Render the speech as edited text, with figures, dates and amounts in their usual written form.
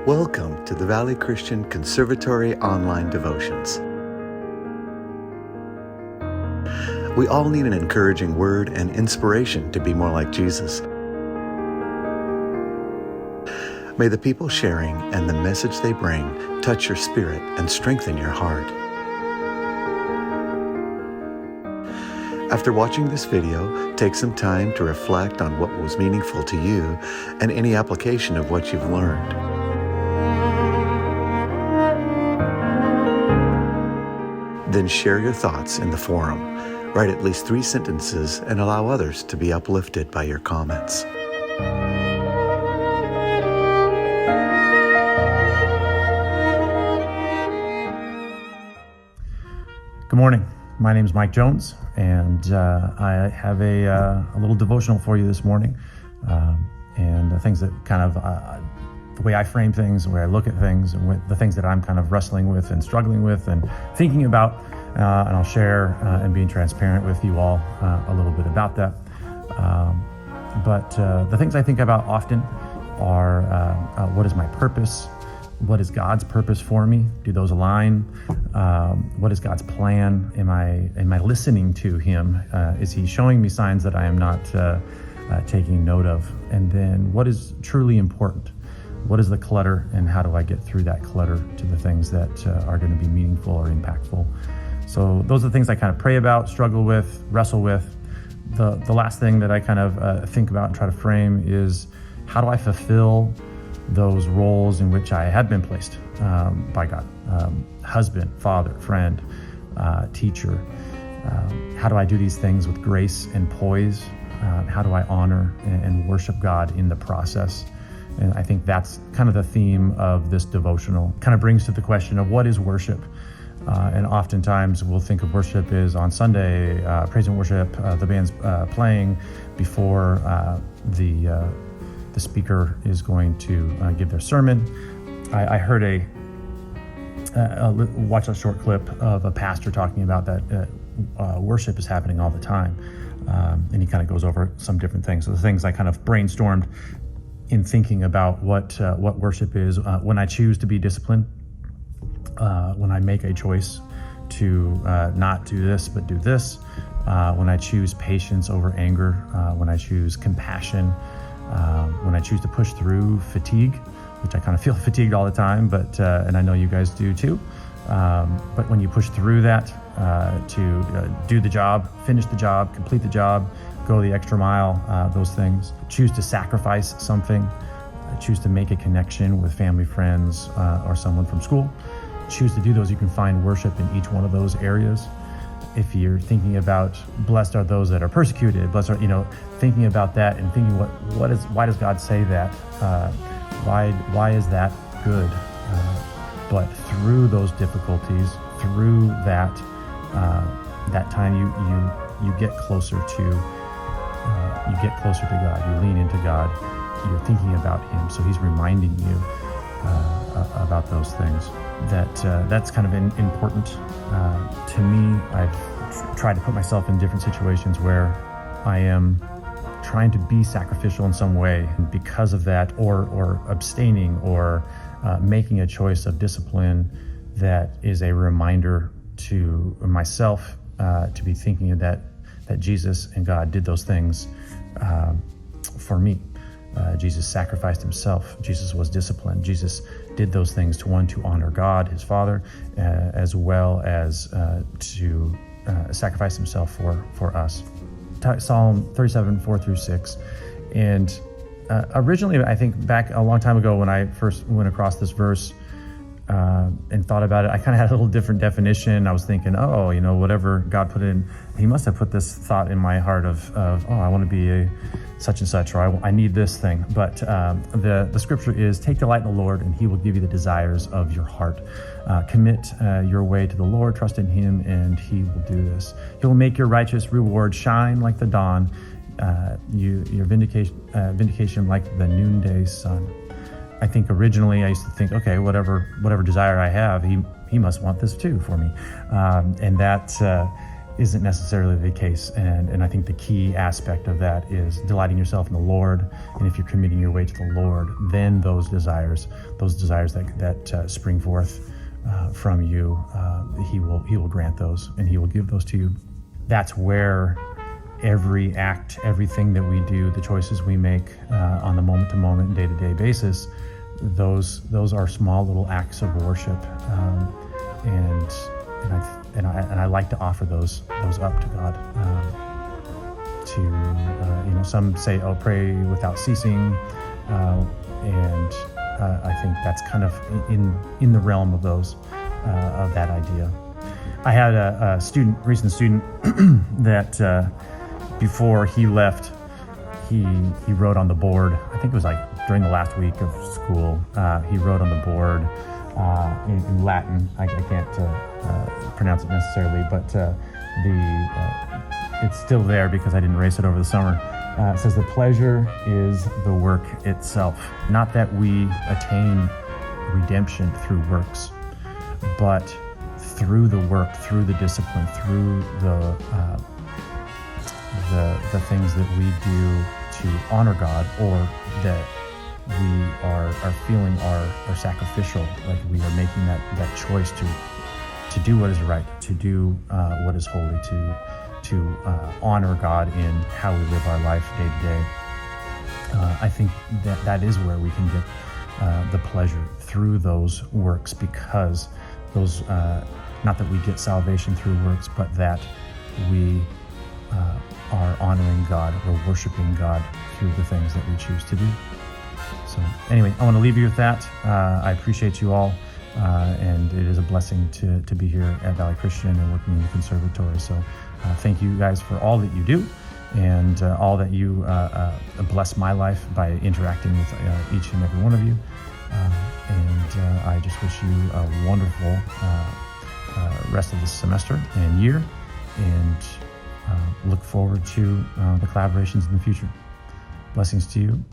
Welcome to the Valley Christian Conservatory online devotions. We all need an encouraging word and inspiration to be more like Jesus. May the people sharing and the message they bring touch your spirit and strengthen your heart. After watching this video, take some time to reflect on what was meaningful to you and any application of what you've learned. Then share your thoughts in the forum. Write at least 3 sentences and allow others to be uplifted by your comments. Good morning. My name is Mike Jones, and I have a little devotional for you this morning, and the things that kind of the way I frame things, the way I look at things, and with the things that I'm kind of wrestling with and struggling with and thinking about, and I'll share and being transparent with you all a little bit about that. But the things I think about often are what is my purpose? What is God's purpose for me? Do those align? What is God's plan? Am I listening to Him? Is He showing me signs that I am not taking note of? And then what is truly important? What is the clutter, and how do I get through that clutter to the things that are going to be meaningful or impactful? So those are the things I kind of pray about, struggle with, wrestle with. The last thing that I kind of think about and try to frame is, how do I fulfill those roles in which I have been placed by God? Husband, father, friend, teacher. How do I do these things with grace and poise? How do I honor and worship God in the process? And I think that's kind of the theme of this devotional. Kind of brings to the question of what is worship? And oftentimes we'll think of worship as on Sunday, praise and worship, the band's playing before the speaker is going to give their sermon. I heard watch a short clip of a pastor talking about that worship is happening all the time. And he kind of goes over some different things. So the things I kind of brainstormed in thinking about what worship is, when I choose to be disciplined, when I make a choice to not do this but do this, when I choose patience over anger, when I choose compassion, when I choose to push through fatigue, which I kind of feel fatigued all the time, but and I know you guys do too. But when you push through that to do the job, finish the job, complete the job, go the extra mile, those things. Choose to sacrifice something. Choose to make a connection with family, friends, or someone from school. Choose to do those. You can find worship in each one of those areas. If you're thinking about blessed are those that are persecuted, blessed are, thinking about that and thinking why does God say that? Why is that good? But through those difficulties, through that time, you get closer to God. You lean into God. You're thinking about Him, so He's reminding you about those things. That's kind of important to me. I've tried to put myself in different situations where I am trying to be sacrificial in some way, and because of that, or abstaining, or making a choice of discipline that is a reminder to myself to be thinking of that Jesus and God did those things for me. Jesus sacrificed Himself. Jesus was disciplined. Jesus did those things to honor God, His Father, as well as to sacrifice Himself for us. Psalm 37, 4-6. And originally, I think back a long time ago when I first went across this verse and thought about it, I kind of had a little different definition. I was thinking, whatever God put in, He must have put this thought in my heart of I want to be a such and such, or I need this thing. But the scripture is, take delight in the Lord, and He will give you the desires of your heart. Commit your way to the Lord, trust in Him, and He will do this. He will make your righteous reward shine like the dawn, your vindication like the noonday sun. I think originally I used to think, okay, whatever desire I have, he must want this too for me. And that isn't necessarily the case. And I think the key aspect of that is delighting yourself in the Lord. And if you're committing your way to the Lord, then those desires that spring forth from you, He will grant those, and He will give those to you. That's where every act, everything that we do, the choices we make on the moment-to-moment and day-to-day basis, those are small little acts of worship, and I like to offer those up to God. Some say, "Oh, pray without ceasing," and I think that's kind of in the realm of of that idea. I had a recent student that before he left, he wrote on the board. I think it was like during the last week of school. He wrote on the board in Latin. I can't pronounce it necessarily, but it's still there because I didn't erase it over the summer. It says, "The pleasure is the work itself. Not that we attain redemption through works, but through the work, through the discipline, through the things that we do to honor God, or that we are feeling are sacrificial, like we are making that choice to do what is right, to do what is holy, to honor God in how we live our life day to day." I think that is where we can get the pleasure through those works, because those, not that we get salvation through works, but that we are honoring God, we're worshiping God through the things that we choose to do. So anyway, I want to leave you with that. I appreciate you all, and it is a blessing to be here at Valley Christian and working in the conservatory. So thank you guys for all that you do, and all that you bless my life by interacting with each and every one of you. And I just wish you a wonderful rest of this semester and year, and look forward to the collaborations in the future. Blessings to you.